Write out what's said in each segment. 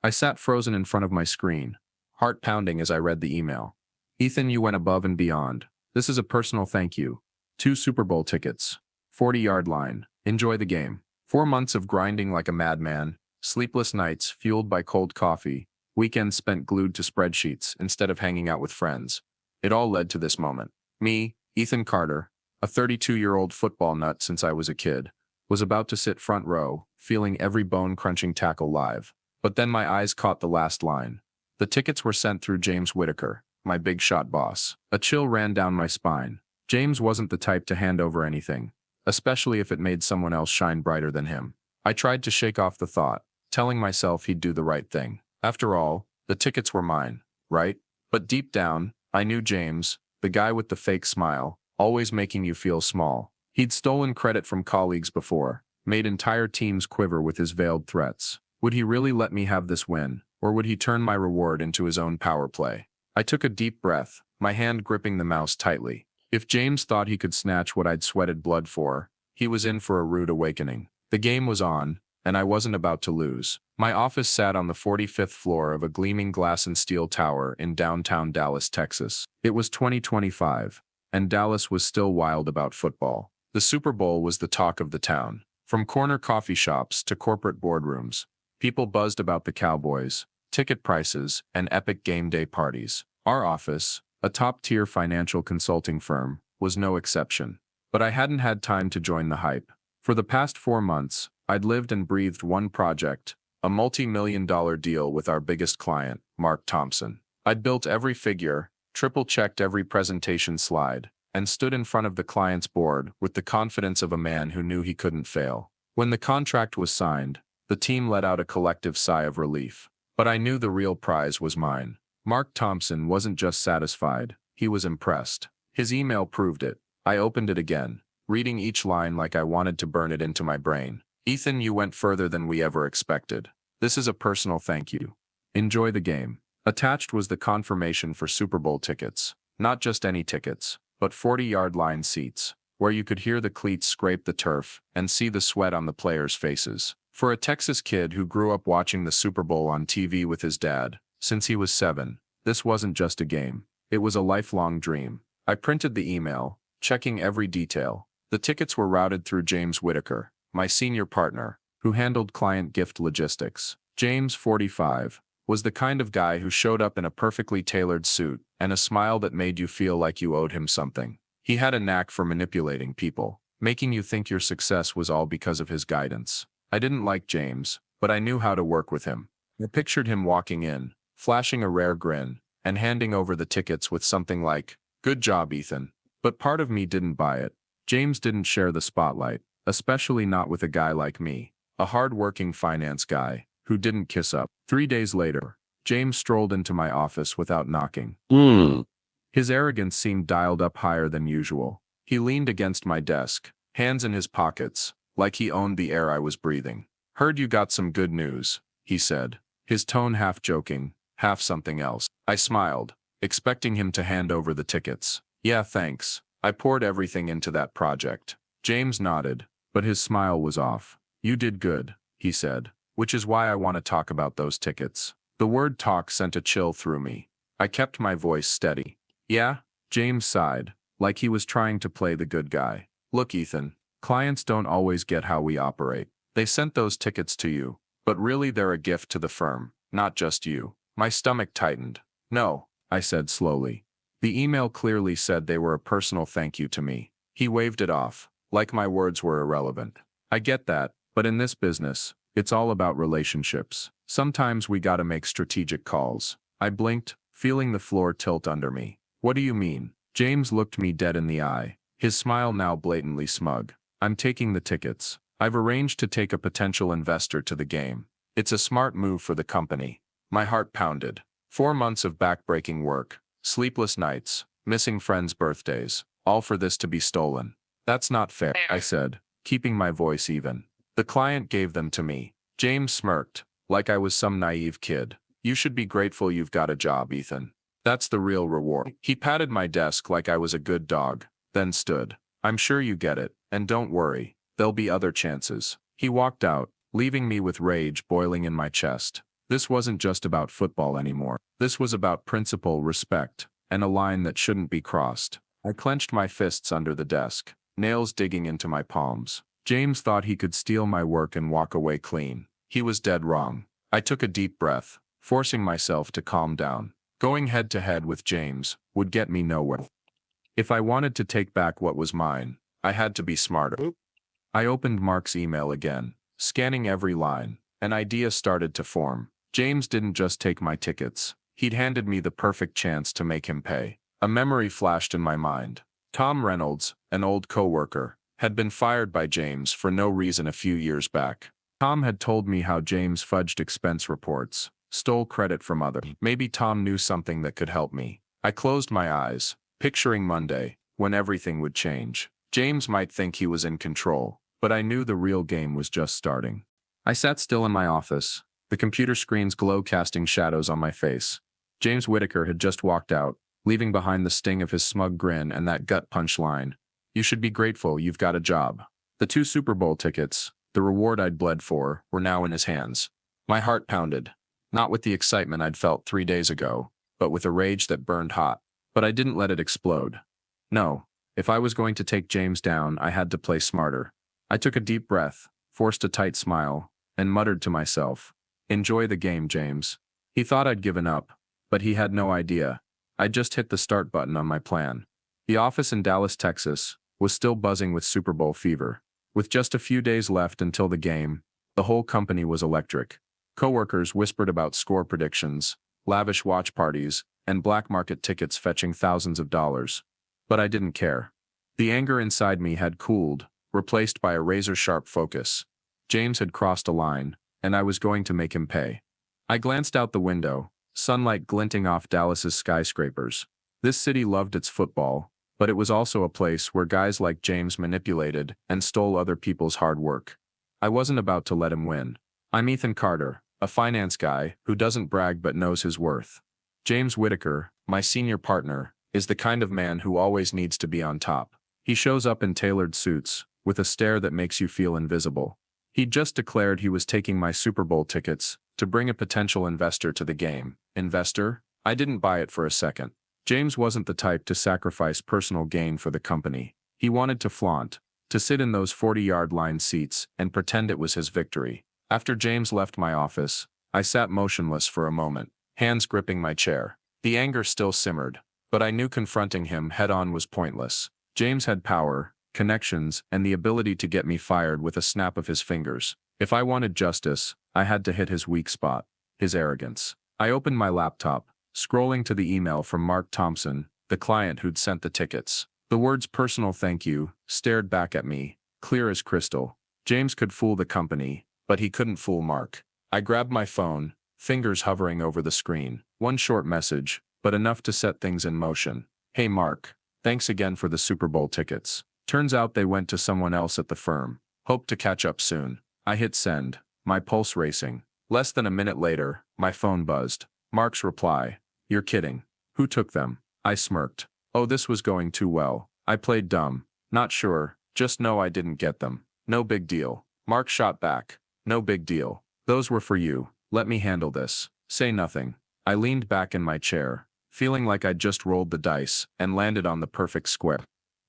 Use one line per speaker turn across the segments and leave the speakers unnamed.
I sat frozen in front of my screen, heart pounding as I read the email. Ethan, you went above and beyond. This is a personal thank you. 2 Super Bowl tickets. 40-yard line. Enjoy the game. 4 months of grinding like a madman, sleepless nights fueled by cold coffee, weekends spent glued to spreadsheets instead of hanging out with friends. It all led to this moment. Me, Ethan Carter, a 32-year-old football nut since I was a kid, was about to sit front row, feeling every bone-crunching tackle live. But then my eyes caught the last line. The tickets were sent through James Whitaker, my big shot boss. A chill ran down my spine. James wasn't the type to hand over anything, especially if it made someone else shine brighter than him. I tried to shake off the thought, telling myself he'd do the right thing. After all, the tickets were mine, right? But deep down, I knew James, the guy with the fake smile, always making you feel small. He'd stolen credit from colleagues before, made entire teams quiver with his veiled threats. Would he really let me have this win, or would he turn my reward into his own power play? I took a deep breath, my hand gripping the mouse tightly. If James thought he could snatch what I'd sweated blood for, he was in for a rude awakening. The game was on, and I wasn't about to lose. My office sat on the 45th floor of a gleaming glass and steel tower in downtown Dallas, Texas. It was 2025, and Dallas was still wild about football. The Super Bowl was the talk of the town. From corner coffee shops to corporate boardrooms, people buzzed about the Cowboys, ticket prices, and epic game day parties. Our office, a top-tier financial consulting firm, was no exception. But I hadn't had time to join the hype. For the past 4 months, I'd lived and breathed one project, a multi-million-dollar deal with our biggest client, Mark Thompson. I'd built every figure, triple-checked every presentation slide, and stood in front of the client's board with the confidence of a man who knew he couldn't fail. When the contract was signed, the team let out a collective sigh of relief. But I knew the real prize was mine. Mark Thompson wasn't just satisfied, he was impressed. His email proved it. I opened it again, reading each line like I wanted to burn it into my brain. Ethan, you went further than we ever expected. This is a personal thank you. Enjoy the game. Attached was the confirmation for Super Bowl tickets. Not just any tickets, but 40-yard line seats, where you could hear the cleats scrape the turf and see the sweat on the players' faces. For a Texas kid who grew up watching the Super Bowl on TV with his dad, since he was 7, this wasn't just a game. It was a lifelong dream. I printed the email, checking every detail. The tickets were routed through James Whitaker, my senior partner, who handled client gift logistics. James, 45, was the kind of guy who showed up in a perfectly tailored suit and a smile that made you feel like you owed him something. He had a knack for manipulating people, making you think your success was all because of his guidance. I didn't like James, but I knew how to work with him. I pictured him walking in, flashing a rare grin, and handing over the tickets with something like, "Good job, Ethan." But part of me didn't buy it. James didn't share the spotlight, especially not with a guy like me, a hard-working finance guy, who didn't kiss up. 3 days later, James strolled into my office without knocking. His arrogance seemed dialed up higher than usual. He leaned against my desk, hands in his pockets, like he owned the air I was breathing. "Heard you got some good news," he said, his tone half joking, half something else. I smiled, expecting him to hand over the tickets. "Yeah, thanks. I poured everything into that project." James nodded, but his smile was off. "You did good," he said, "which is why I want to talk about those tickets." The word talk sent a chill through me. I kept my voice steady. "Yeah?" James sighed, like he was trying to play the good guy. "Look, Ethan, clients don't always get how we operate. They sent those tickets to you, but really they're a gift to the firm, not just you." My stomach tightened. "No," I said slowly. The email clearly said they were a personal thank you to me. He waved it off, like my words were irrelevant. "I get that, but in this business, it's all about relationships. Sometimes we gotta make strategic calls." I blinked, feeling the floor tilt under me. "What do you mean?" James looked me dead in the eye, his smile now blatantly smug. "I'm taking the tickets. I've arranged to take a potential investor to the game. It's a smart move for the company." My heart pounded. 4 months of back-breaking work, sleepless nights, missing friends' birthdays, all for this to be stolen. "That's not fair," I said, keeping my voice even. "The client gave them to me." James smirked, like I was some naive kid. "You should be grateful you've got a job, Ethan. That's the real reward." He patted my desk like I was a good dog, then stood. "I'm sure you get it, and don't worry, there'll be other chances." He walked out, leaving me with rage boiling in my chest. This wasn't just about football anymore. This was about principle, respect, and a line that shouldn't be crossed. I clenched my fists under the desk, nails digging into my palms. James thought he could steal my work and walk away clean. He was dead wrong. I took a deep breath, forcing myself to calm down. Going head to head with James would get me nowhere. If I wanted to take back what was mine, I had to be smarter. I opened Mark's email again, scanning every line. An idea started to form. James didn't just take my tickets. He'd handed me the perfect chance to make him pay. A memory flashed in my mind. Tom Reynolds, an old coworker, had been fired by James for no reason a few years back. Tom had told me how James fudged expense reports, stole credit from others. Maybe Tom knew something that could help me. I closed my eyes, picturing Monday, when everything would change. James might think he was in control, but I knew the real game was just starting. I sat still in my office, the computer screen's glow casting shadows on my face. James Whitaker had just walked out, leaving behind the sting of his smug grin and that gut punch line. "You should be grateful you've got a job." The 2 Super Bowl tickets, the reward I'd bled for, were now in his hands. My heart pounded, not with the excitement I'd felt 3 days ago, but with a rage that burned hot. But I didn't let it explode. No, if I was going to take James down, I had to play smarter. I took a deep breath, forced a tight smile, and muttered to myself, "Enjoy the game, James." He thought I'd given up, but he had no idea. I'd just hit the start button on my plan. The office in Dallas, Texas, was still buzzing with Super Bowl fever. With just a few days left until the game, the whole company was electric. Coworkers whispered about score predictions, lavish watch parties, and black market tickets fetching thousands of dollars. But I didn't care. The anger inside me had cooled, replaced by a razor-sharp focus. James had crossed a line, and I was going to make him pay. I glanced out the window, sunlight glinting off Dallas's skyscrapers. This city loved its football, but it was also a place where guys like James manipulated and stole other people's hard work. I wasn't about to let him win. I'm Ethan Carter, a finance guy who doesn't brag but knows his worth. James Whitaker, my senior partner, is the kind of man who always needs to be on top. He shows up in tailored suits, with a stare that makes you feel invisible. He'd just declared he was taking my Super Bowl tickets to bring a potential investor to the game. Investor? I didn't buy it for a second. James wasn't the type to sacrifice personal gain for the company. He wanted to flaunt, to sit in those 40-yard line seats and pretend it was his victory. After James left my office, I sat motionless for a moment, hands gripping my chair. The anger still simmered, but I knew confronting him head-on was pointless. James had power, connections, and the ability to get me fired with a snap of his fingers. If I wanted justice, I had to hit his weak spot, his arrogance. I opened my laptop, scrolling to the email from Mark Thompson, the client who'd sent the tickets. The words "personal thank you" stared back at me, clear as crystal. James could fool the company, but he couldn't fool Mark. I grabbed my phone, fingers hovering over the screen. One short message, but enough to set things in motion. "Hey Mark, thanks again for the Super Bowl tickets. Turns out they went to someone else at the firm. Hope to catch up soon." I hit send, my pulse racing. Less than a minute later, my phone buzzed. Mark's reply, "You're kidding. Who took them?" I smirked. Oh, this was going too well. I played dumb. "Not sure, just know I didn't get them. No big deal." Mark shot back, "No big deal. Those were for you. Let me handle this. Say nothing." I leaned back in my chair, feeling like I'd just rolled the dice and landed on the perfect square.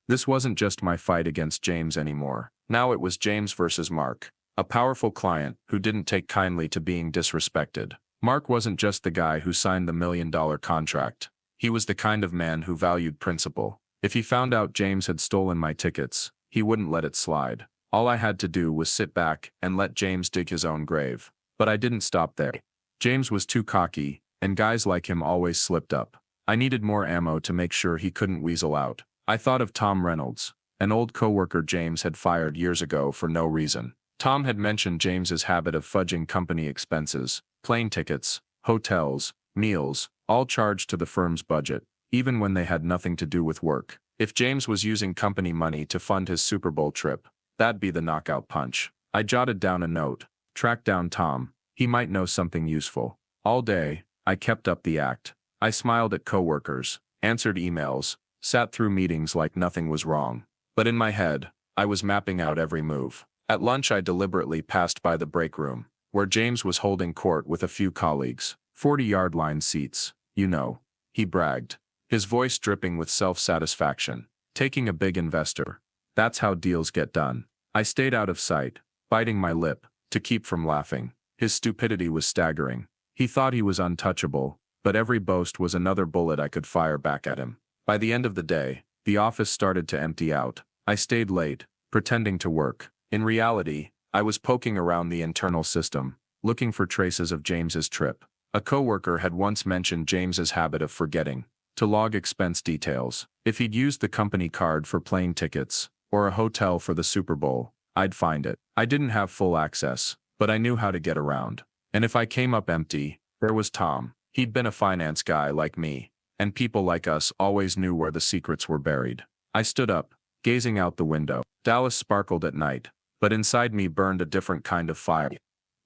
This wasn't just my fight against James anymore. Now it was James versus Mark, a powerful client who didn't take kindly to being disrespected. Mark wasn't just the guy who signed the $1 million contract. He was the kind of man who valued principle. If he found out James had stolen my tickets, he wouldn't let it slide. All I had to do was sit back and let James dig his own grave. But I didn't stop there. James was too cocky, and guys like him always slipped up. I needed more ammo to make sure he couldn't weasel out. I thought of Tom Reynolds, an old coworker James had fired years ago for no reason. Tom had mentioned James's habit of fudging company expenses, plane tickets, hotels, meals, all charged to the firm's budget, even when they had nothing to do with work. If James was using company money to fund his Super Bowl trip, that'd be the knockout punch. I jotted down a note, "Track down Tom. He might know something useful." All day, I kept up the act. I smiled at coworkers, answered emails, sat through meetings like nothing was wrong. But in my head, I was mapping out every move. At lunch I deliberately passed by the break room. where James was holding court with a few colleagues. 40-yard line seats, you know, he bragged, his voice dripping with self-satisfaction. Taking a big investor. That's how deals get done. I stayed out of sight, biting my lip, to keep from laughing. His stupidity was staggering. He thought he was untouchable, but every boast was another bullet I could fire back at him. By the end of the day, the office started to empty out. I stayed late, pretending to work. In reality, I was poking around the internal system, looking for traces of James's trip. A coworker had once mentioned James's habit of forgetting to log expense details. If he'd used the company card for plane tickets, or a hotel for the Super Bowl, I'd find it. I didn't have full access, but I knew how to get around. And if I came up empty, there was Tom. He'd been a finance guy like me, and people like us always knew where the secrets were buried. I stood up, gazing out the window. Dallas sparkled at night, but inside me burned a different kind of fire.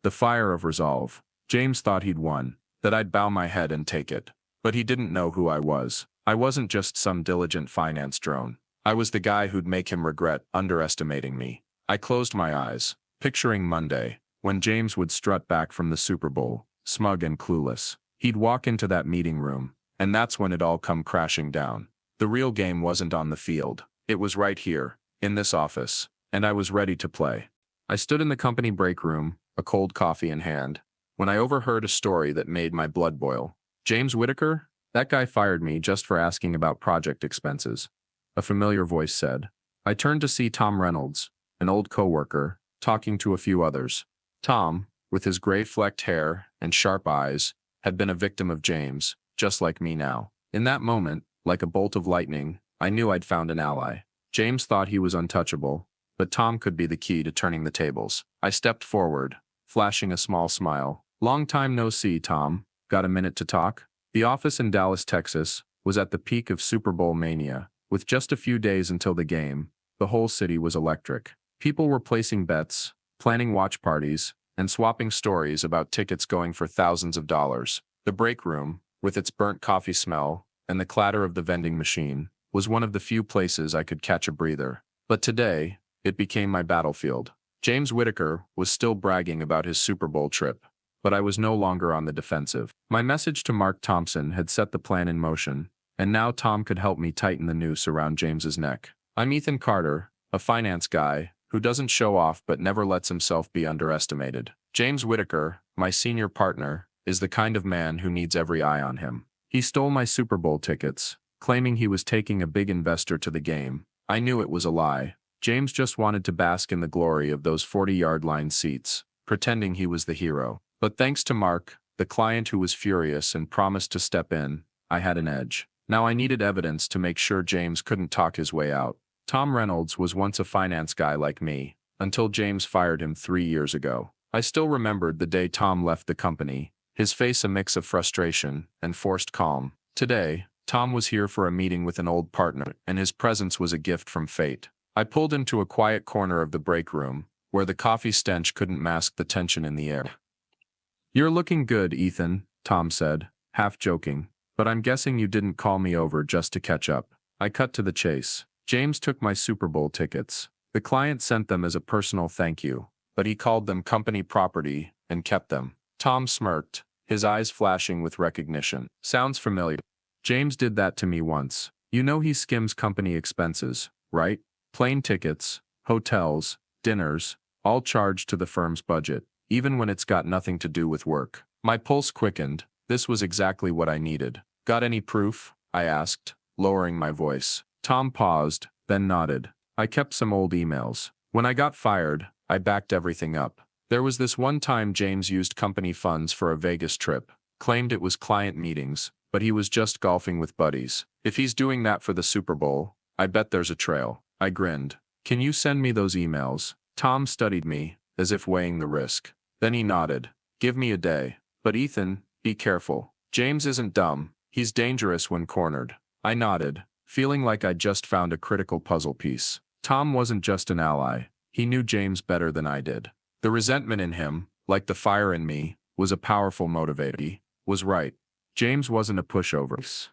The fire of resolve. James thought he'd won, that I'd bow my head and take it. But he didn't know who I was. I wasn't just some diligent finance drone. I was the guy who'd make him regret underestimating me. I closed my eyes, picturing Monday, when James would strut back from the Super Bowl, smug and clueless. He'd walk into that meeting room, and that's when it all come crashing down. The real game wasn't on the field. It was right here, in this office, and I was ready to play. I stood in the company break room, a cold coffee in hand, when I overheard a story that made my blood boil. James Whitaker? That guy fired me just for asking about project expenses, a familiar voice said. I turned to see Tom Reynolds, an old coworker, talking to a few others. Tom, with his gray-flecked hair and sharp eyes, had been a victim of James, just like me now. In that moment, like a bolt of lightning, I knew I'd found an ally. James thought he was untouchable, but Tom could be the key to turning the tables. I stepped forward, flashing a small smile. Long time no see, Tom. Got a minute to talk? The office in Dallas, Texas, was at the peak of Super Bowl mania. With just a few days until the game, the whole city was electric. People were placing bets, planning watch parties, and swapping stories about tickets going for thousands of dollars. The break room, with its burnt coffee smell and the clatter of the vending machine, was one of the few places I could catch a breather. But today, it became my battlefield. James Whitaker was still bragging about his Super Bowl trip, but I was no longer on the defensive. My message to Mark Thompson had set the plan in motion, and now Tom could help me tighten the noose around James's neck. I'm Ethan Carter, a finance guy who doesn't show off but never lets himself be underestimated. James Whitaker, my senior partner, is the kind of man who needs every eye on him. He stole my Super Bowl tickets, claiming he was taking a big investor to the game. I knew it was a lie. James just wanted to bask in the glory of those 40-yard line seats, pretending he was the hero. But thanks to Mark, the client who was furious and promised to step in, I had an edge. Now I needed evidence to make sure James couldn't talk his way out. Tom Reynolds was once a finance guy like me, until James fired him 3 years ago. I still remembered the day Tom left the company, his face a mix of frustration and forced calm. Today, Tom was here for a meeting with an old partner, and his presence was a gift from fate. I pulled him to a quiet corner of the break room, where the coffee stench couldn't mask the tension in the air. You're looking good, Ethan, Tom said, half joking, but I'm guessing you didn't call me over just to catch up. I cut to the chase. James took my Super Bowl tickets. The client sent them as a personal thank you, but he called them company property and kept them. Tom smirked, his eyes flashing with recognition. Sounds familiar. James did that to me once. You know he skims company expenses, right? Plane tickets, hotels, dinners, all charged to the firm's budget, even when it's got nothing to do with work. My pulse quickened. This was exactly what I needed. Got any proof? I asked, lowering my voice. Tom paused, then nodded. I kept some old emails. When I got fired, I backed everything up. There was this one time James used company funds for a Vegas trip, claimed it was client meetings, but he was just golfing with buddies. If he's doing that for the Super Bowl, I bet there's a trail. I grinned. Can you send me those emails? Tom studied me, as if weighing the risk. Then he nodded. Give me a day. But Ethan, be careful. James isn't dumb. He's dangerous when cornered. I nodded, feeling like I'd just found a critical puzzle piece. Tom wasn't just an ally. He knew James better than I did. The resentment in him, like the fire in me, was a powerful motivator. He was right. James wasn't a pushover.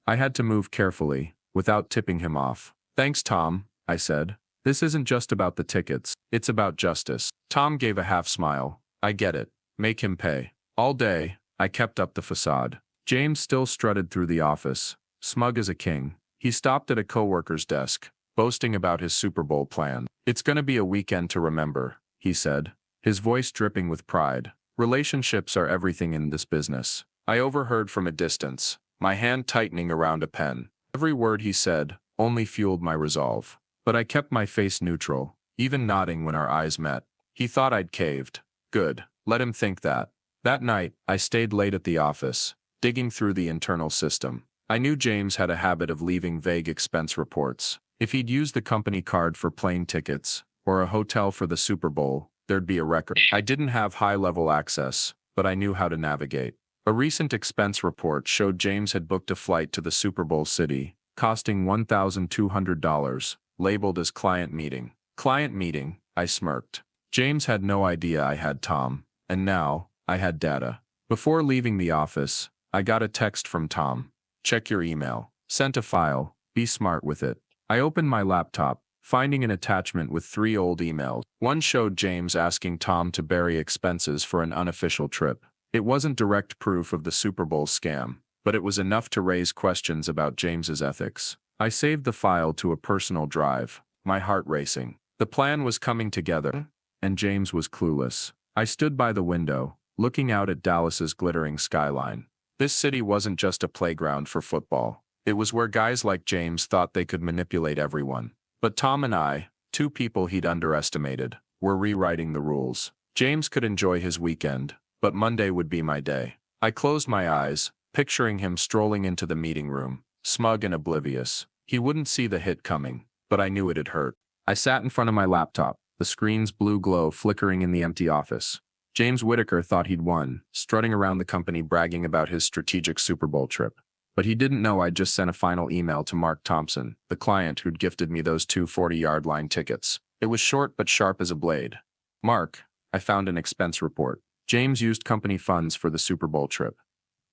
I had to move carefully, without tipping him off. Thanks, Tom, I said. This isn't just about the tickets, it's about justice. Tom gave a half smile. I get it. Make him pay. All day, I kept up the facade. James still strutted through the office, smug as a king. He stopped at a coworker's desk, boasting about his Super Bowl plan. "It's gonna be a weekend to remember," he said, his voice dripping with pride. "Relationships are everything in this business." I overheard from a distance, my hand tightening around a pen. Every word he said only fueled my resolve. But I kept my face neutral, even nodding when our eyes met. He thought I'd caved. Good, let him think that. That night, I stayed late at the office, digging through the internal system. I knew James had a habit of leaving vague expense reports. If he'd used the company card for plane tickets, or a hotel for the Super Bowl, there'd be a record. I didn't have high-level access, but I knew how to navigate. A recent expense report showed James had booked a flight to the Super Bowl city, costing $1,200, labeled as client meeting. Client meeting, I smirked. James had no idea I had Tom, and now, I had data. Before leaving the office, I got a text from Tom. "Check your email. Sent a file. Be smart with it." I opened my laptop, finding an attachment with 3 old emails. One showed James asking Tom to bury expenses for an unofficial trip. It wasn't direct proof of the Super Bowl scam, but it was enough to raise questions about James's ethics. I saved the file to a personal drive, my heart racing. The plan was coming together, and James was clueless. I stood by the window, looking out at Dallas's glittering skyline. This city wasn't just a playground for football. It was where guys like James thought they could manipulate everyone. But Tom and I, 2 people he'd underestimated, were rewriting the rules. James could enjoy his weekend, but Monday would be my day. I closed my eyes, picturing him strolling into the meeting room, smug and oblivious. He wouldn't see the hit coming, but I knew it'd hurt. I sat in front of my laptop, the screen's blue glow flickering in the empty office. James Whitaker thought he'd won, strutting around the company bragging about his strategic Super Bowl trip. But he didn't know I'd just sent a final email to Mark Thompson, the client who'd gifted me those 2 40-yard line tickets. It was short but sharp as a blade. "Mark, I found an expense report. James used company funds for the Super Bowl trip.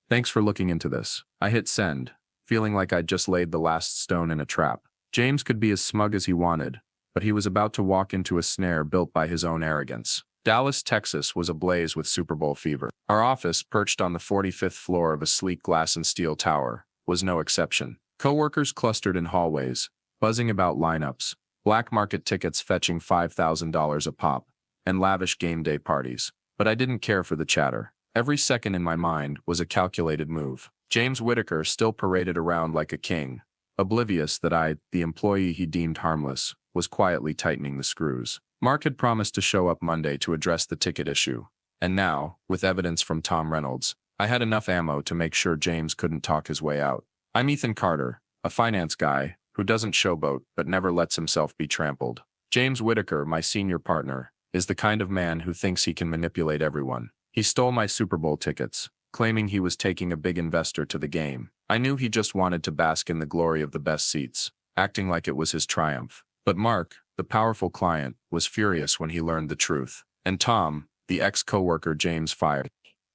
Thanks for looking into this." I hit send, feeling like I'd just laid the last stone in a trap. James could be as smug as he wanted, but he was about to walk into a snare built by his own arrogance. Dallas, Texas was ablaze with Super Bowl fever. Our office, perched on the 45th floor of a sleek glass and steel tower, was no exception. Coworkers clustered in hallways, buzzing about lineups, black market tickets fetching $5,000 a pop, and lavish game day parties. But I didn't care for the chatter. Every second in my mind was a calculated move. James Whitaker still paraded around like a king, oblivious that I, the employee he deemed harmless, was quietly tightening the screws. Mark had promised to show up Monday to address the ticket issue. And now, with evidence from Tom Reynolds, I had enough ammo to make sure James couldn't talk his way out. I'm Ethan Carter, a finance guy who doesn't showboat but never lets himself be trampled. James Whitaker, my senior partner, is the kind of man who thinks he can manipulate everyone. He stole my Super Bowl tickets, claiming he was taking a big investor to the game. I knew he just wanted to bask in the glory of the best seats, acting like it was his triumph. But Mark, the powerful client, was furious when he learned the truth. And Tom, the ex-coworker James fired,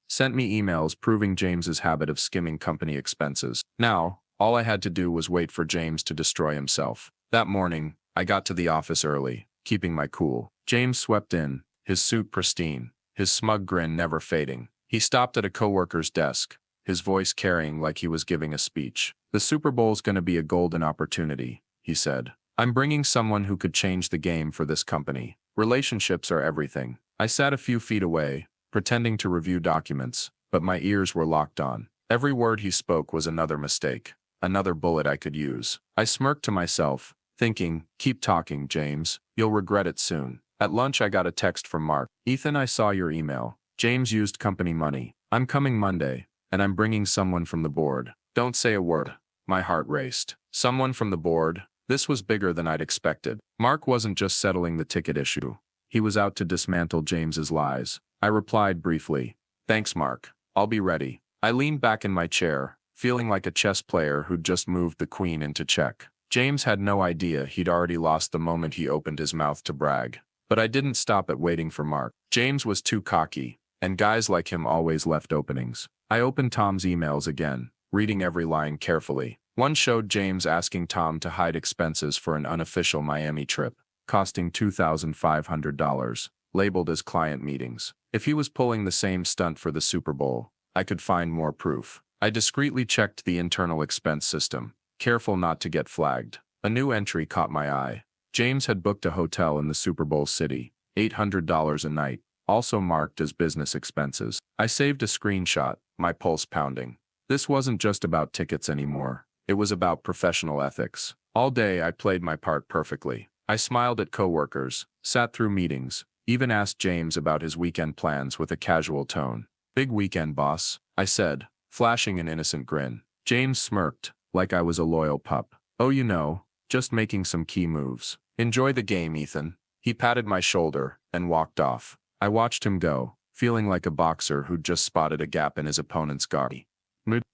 sent me emails proving James's habit of skimming company expenses. Now, all I had to do was wait for James to destroy himself. That morning, I got to the office early, keeping my cool. James swept in, his suit pristine, his smug grin never fading. He stopped at a coworker's desk, his voice carrying like he was giving a speech. "The Super Bowl's gonna be a golden opportunity," he said. "I'm bringing someone who could change the game for this company. Relationships are everything." I sat a few feet away, pretending to review documents, but my ears were locked on. Every word he spoke was another mistake, another bullet I could use. I smirked to myself, thinking, "Keep talking, James. You'll regret it soon." At lunch I got a text from Mark. "Ethan, I saw your email. James used company money. I'm coming Monday, and I'm bringing someone from the board. Don't say a word." My heart raced. Someone from the board? This was bigger than I'd expected. Mark wasn't just settling the ticket issue. He was out to dismantle James's lies. I replied briefly, "Thanks, Mark. I'll be ready." I leaned back in my chair, feeling like a chess player who'd just moved the queen into check. James had no idea he'd already lost the moment he opened his mouth to brag. But I didn't stop at waiting for Mark. James was too cocky, and guys like him always left openings. I opened Tom's emails again, reading every line carefully. One showed James asking Tom to hide expenses for an unofficial Miami trip, costing $2,500. labeled as client meetings. If he was pulling the same stunt for the Super Bowl, I could find more proof. I discreetly checked the internal expense system, careful not to get flagged. A new entry caught my eye. James had booked a hotel in the Super Bowl city, $800 a night, also marked as business expenses. I saved a screenshot, my pulse pounding. This wasn't just about tickets anymore. It was about professional ethics. All day I played my part perfectly. I smiled at coworkers, sat through meetings, even asked James about his weekend plans with a casual tone. "Big weekend, boss," I said, flashing an innocent grin. James smirked, like I was a loyal pup. "Oh, you know, just making some key moves. Enjoy the game, Ethan." He patted my shoulder and walked off. I watched him go, feeling like a boxer who'd just spotted a gap in his opponent's guard.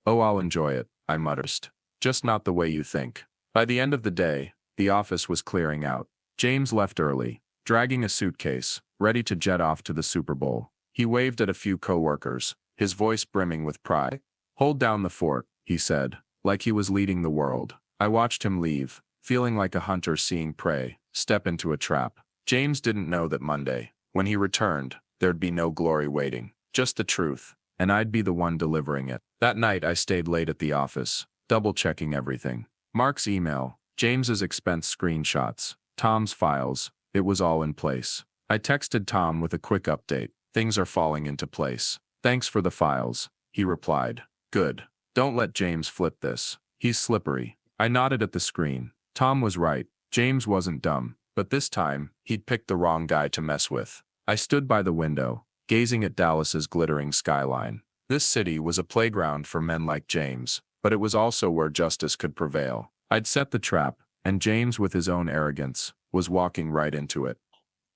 "Oh, I'll enjoy it," I muttered. "Just not the way you think." By the end of the day, the office was clearing out. James left early, dragging a suitcase, ready to jet off to the Super Bowl. He waved at a few coworkers, his voice brimming with pride. "Hold down the fort," he said, like he was leading the world. I watched him leave, feeling like a hunter seeing prey step into a trap. James didn't know that Monday, when he returned, there'd be no glory waiting, just the truth, and I'd be the one delivering it. That night I stayed late at the office, double-checking everything. Mark's email, James's expense screenshots, Tom's files, it was all in place. I texted Tom with a quick update. "Things are falling into place. Thanks for the files," he replied. "Good. Don't let James flip this. He's slippery." I nodded at the screen. Tom was right. James wasn't dumb, but this time, he'd picked the wrong guy to mess with. I stood by the window, gazing at Dallas's glittering skyline. This city was a playground for men like James, but it was also where justice could prevail. I'd set the trap, and James, with his own arrogance, was walking right into it.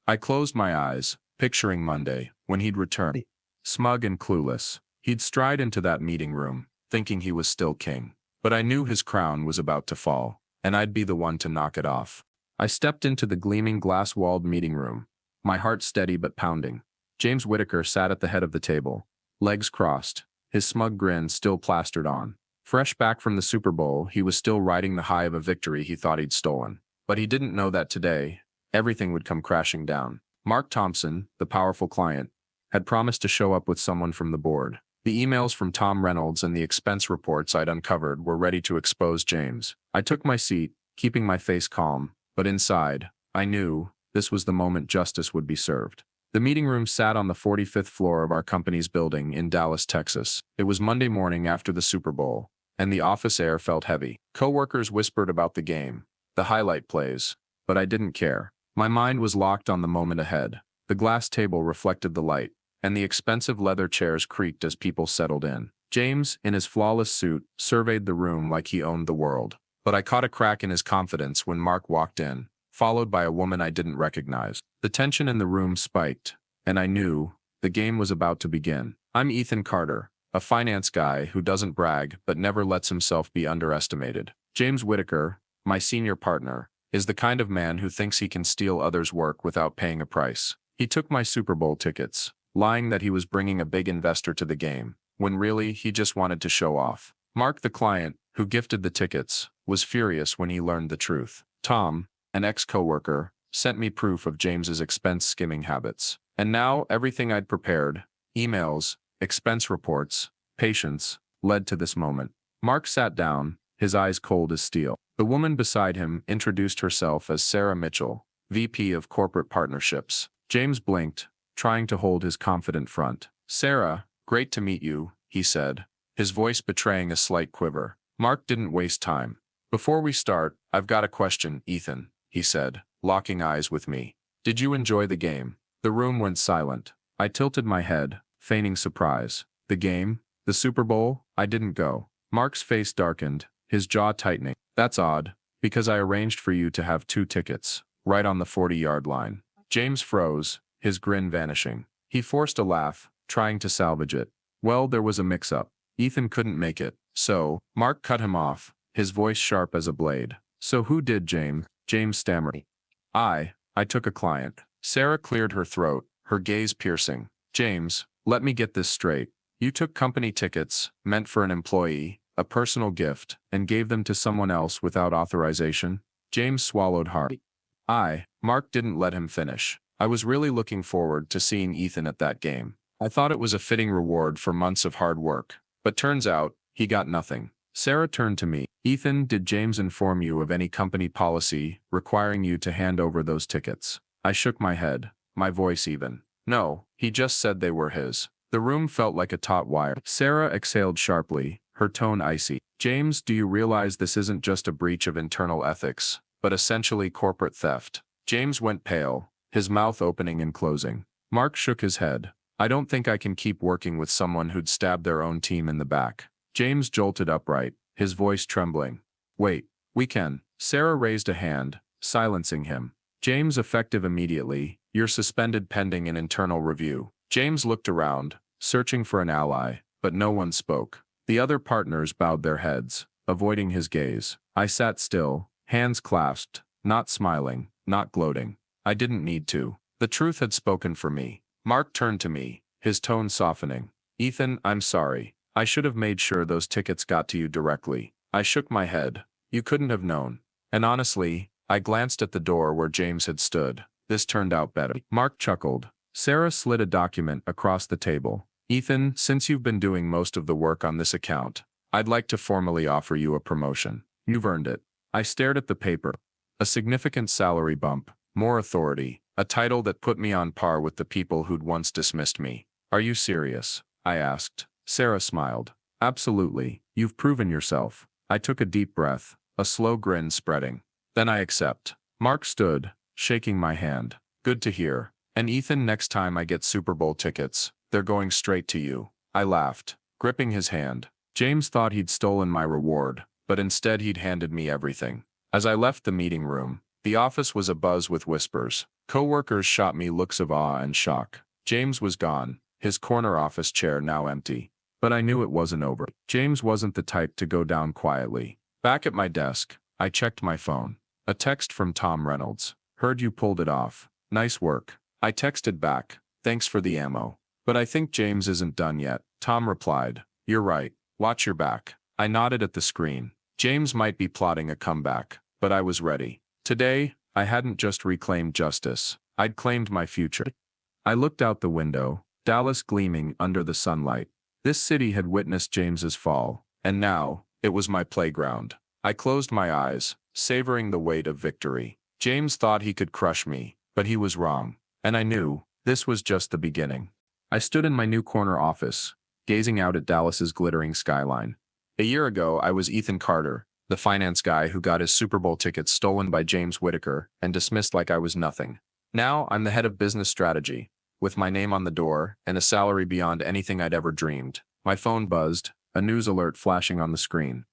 I closed my eyes, picturing Monday, when he'd return. Smug and clueless, he'd stride into that meeting room, thinking he was still king. But I knew his crown was about to fall, and I'd be the one to knock it off. I stepped into the gleaming glass-walled meeting room, my heart steady but pounding. James Whittaker sat at the head of the table, legs crossed, his smug grin still plastered on. Fresh back from the Super Bowl, he was still riding the high of a victory he thought he'd stolen. But he didn't know that today, everything would come crashing down. Mark Thompson, the powerful client, had promised to show up with someone from the board. The emails from Tom Reynolds and the expense reports I'd uncovered were ready to expose James. I took my seat, keeping my face calm, but inside, I knew this was the moment justice would be served. The meeting room sat on the 45th floor of our company's building in Dallas, Texas. It was Monday morning after the Super Bowl, and the office air felt heavy. Coworkers whispered about the game, the highlight plays, but I didn't care. My mind was locked on the moment ahead. The glass table reflected the light, and the expensive leather chairs creaked as people settled in. James, in his flawless suit, surveyed the room like he owned the world. But I caught a crack in his confidence when Mark walked in, followed by a woman I didn't recognize. The tension in the room spiked, and I knew the game was about to begin. I'm Ethan Carter, a finance guy who doesn't brag but never lets himself be underestimated. James Whittaker, my senior partner, is the kind of man who thinks he can steal others' work without paying a price. He took my Super Bowl tickets, lying that he was bringing a big investor to the game, when really he just wanted to show off. Mark, the client, who gifted the tickets, was furious when he learned the truth. Tom, an ex-coworker, sent me proof of James's expense skimming habits. And now everything I'd prepared, emails, expense reports, patience, led to this moment. Mark sat down, his eyes cold as steel. The woman beside him introduced herself as Sarah Mitchell, VP of Corporate Partnerships. James blinked, trying to hold his confident front. "Sarah, great to meet you," he said, his voice betraying a slight quiver. Mark didn't waste time. "Before we start, I've got a question, Ethan," he said, locking eyes with me. "Did you enjoy the game?" The room went silent. I tilted my head, feigning surprise. "The game? The Super Bowl? I didn't go." Mark's face darkened, his jaw tightening. "That's odd, because I arranged for you to have 2 tickets, right on the 40-yard line." James froze, his grin vanishing. He forced a laugh, trying to salvage it. "Well, there was a mix-up. Ethan couldn't make it, so..." Mark cut him off, his voice sharp as a blade. "So who did, James?" James stammered. I took a client." Sarah cleared her throat, her gaze piercing. "James, let me get this straight. You took company tickets, meant for an employee, a personal gift, and gave them to someone else without authorization?" James swallowed hard. Mark didn't let him finish. I was really looking forward to seeing Ethan at that game. I thought it was a fitting reward for months of hard work. But turns out, he got nothing. Sarah turned to me. Ethan, did James inform you of any company policy requiring you to hand over those tickets? I shook my head, my voice even. No, he just said they were his. The room felt like a taut wire. Sarah exhaled sharply, her tone icy. James, do you realize this isn't just a breach of internal ethics, but essentially corporate theft? James went pale, his mouth opening and closing. Mark shook his head. I don't think I can keep working with someone who'd stabbed their own team in the back. James jolted upright, his voice trembling. Wait, we can. Sarah raised a hand, silencing him. James, effective immediately. You're suspended pending an internal review. James looked around, searching for an ally, but no one spoke. The other partners bowed their heads, avoiding his gaze. I sat still, hands clasped, not smiling, not gloating. I didn't need to. The truth had spoken for me. Mark turned to me, his tone softening. Ethan, I'm sorry. I should have made sure those tickets got to you directly. I shook my head. You couldn't have known. And honestly, I glanced at the door where James had stood. This turned out better. Mark chuckled. Sarah slid a document across the table. Ethan, since you've been doing most of the work on this account, I'd like to formally offer you a promotion. You've earned it. I stared at the paper. A significant salary bump, more authority, a title that put me on par with the people who'd once dismissed me. Are you serious? I asked. Sarah smiled. Absolutely. You've proven yourself. I took a deep breath, a slow grin spreading. Then I accept. Mark stood, shaking my hand. Good to hear. And Ethan, next time I get Super Bowl tickets, they're going straight to you. I laughed, gripping his hand. James thought he'd stolen my reward, but instead he'd handed me everything. As I left the meeting room, the office was abuzz with whispers. Coworkers shot me looks of awe and shock. James was gone, his corner office chair now empty. But I knew it wasn't over. James wasn't the type to go down quietly. Back at my desk, I checked my phone. A text from Tom Reynolds. Heard you pulled it off. Nice work. I texted back. Thanks for the ammo. But I think James isn't done yet. Tom replied. You're right. Watch your back. I nodded at the screen. James might be plotting a comeback, but I was ready. Today, I hadn't just reclaimed justice. I'd claimed my future. I looked out the window, Dallas gleaming under the sunlight. This city had witnessed James's fall, and now, it was my playground. I closed my eyes, savoring the weight of victory. James thought he could crush me, but he was wrong. And I knew, this was just the beginning. I stood in my new corner office, gazing out at Dallas's glittering skyline. A year ago, I was Ethan Carter, the finance guy who got his Super Bowl tickets stolen by James Whitaker and dismissed like I was nothing. Now, I'm the head of business strategy, with my name on the door and a salary beyond anything I'd ever dreamed. My phone buzzed, a news alert flashing on the screen.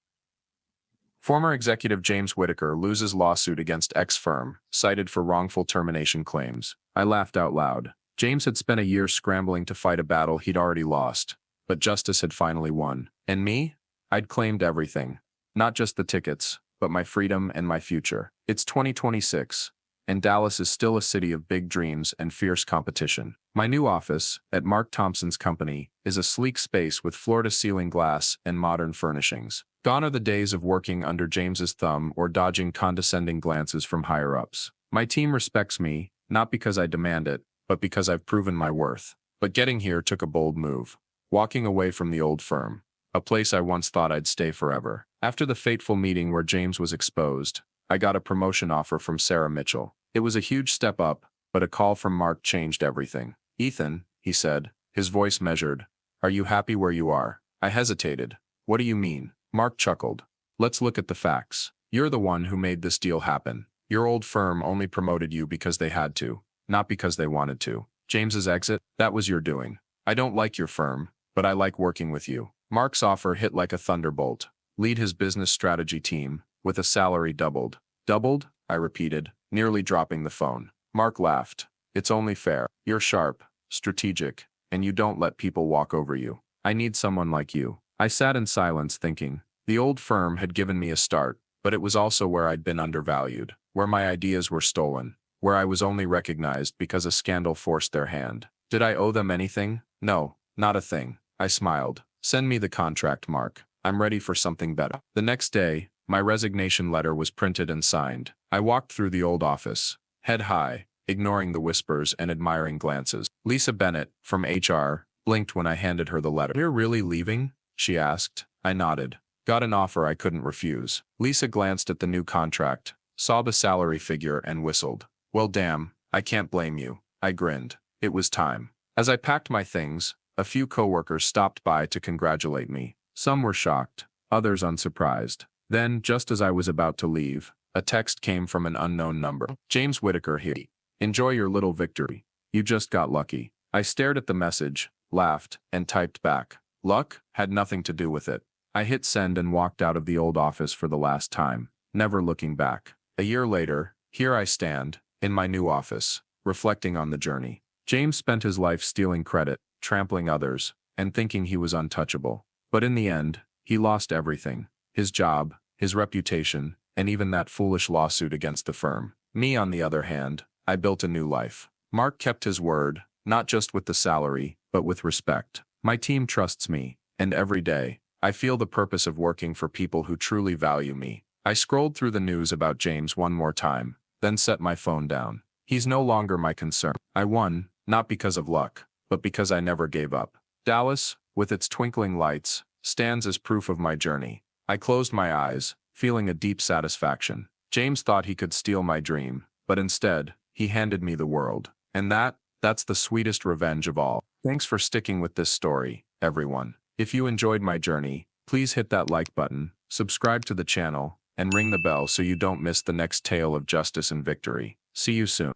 Former executive James Whitaker loses lawsuit against ex-firm, cited for wrongful termination claims. I laughed out loud. James had spent a year scrambling to fight a battle he'd already lost, but justice had finally won. And me? I'd claimed everything. Not just the tickets, but my freedom and my future. It's 2026, and Dallas is still a city of big dreams and fierce competition. My new office, at Mark Thompson's company, is a sleek space with floor-to-ceiling glass and modern furnishings. Gone are the days of working under James's thumb or dodging condescending glances from higher-ups. My team respects me, not because I demand it, but because I've proven my worth. But getting here took a bold move. Walking away from the old firm, a place I once thought I'd stay forever. After the fateful meeting where James was exposed, I got a promotion offer from Sarah Mitchell. It was a huge step up, but a call from Mark changed everything. Ethan, he said, his voice measured, are you happy where you are? I hesitated. What do you mean? Mark chuckled. Let's look at the facts. You're the one who made this deal happen. Your old firm only promoted you because they had to, not because they wanted to. James's exit, that was your doing. I don't like your firm, but I like working with you. Mark's offer hit like a thunderbolt. Lead his business strategy team, with a salary doubled. Doubled? I repeated, nearly dropping the phone. Mark laughed. It's only fair. You're sharp, strategic, and you don't let people walk over you. I need someone like you. I sat in silence thinking. The old firm had given me a start, but it was also where I'd been undervalued, where my ideas were stolen, where I was only recognized because a scandal forced their hand. Did I owe them anything? No, not a thing. I smiled. Send me the contract, Mark. I'm ready for something better. The next day, my resignation letter was printed and signed. I walked through the old office, head high, ignoring the whispers and admiring glances. Lisa Bennett, from HR, blinked when I handed her the letter. "You're really leaving?" she asked. I nodded. Got an offer I couldn't refuse. Lisa glanced at the new contract, saw the salary figure and whistled. "Well damn, I can't blame you." I grinned. It was time. As I packed my things, a few coworkers stopped by to congratulate me. Some were shocked, others unsurprised. Then, just as I was about to leave, a text came from an unknown number. "James Whitaker here. Enjoy your little victory. You just got lucky." I stared at the message, laughed, and typed back. Luck had nothing to do with it. I hit send and walked out of the old office for the last time, never looking back. A year later, here I stand, in my new office, reflecting on the journey. James spent his life stealing credit, trampling others, and thinking he was untouchable. But in the end, he lost everything. His job, his reputation, and even that foolish lawsuit against the firm. Me, on the other hand, I built a new life. Mark kept his word, not just with the salary, but with respect. My team trusts me, and every day, I feel the purpose of working for people who truly value me. I scrolled through the news about James one more time, then set my phone down. He's no longer my concern. I won, not because of luck, but because I never gave up. Dallas, with its twinkling lights, stands as proof of my journey. I closed my eyes, feeling a deep satisfaction. James thought he could steal my dream, but instead, he handed me the world. And that's the sweetest revenge of all. Thanks for sticking with this story, everyone. If you enjoyed my journey, please hit that like button, subscribe to the channel, and ring the bell so you don't miss the next tale of justice and victory. See you soon.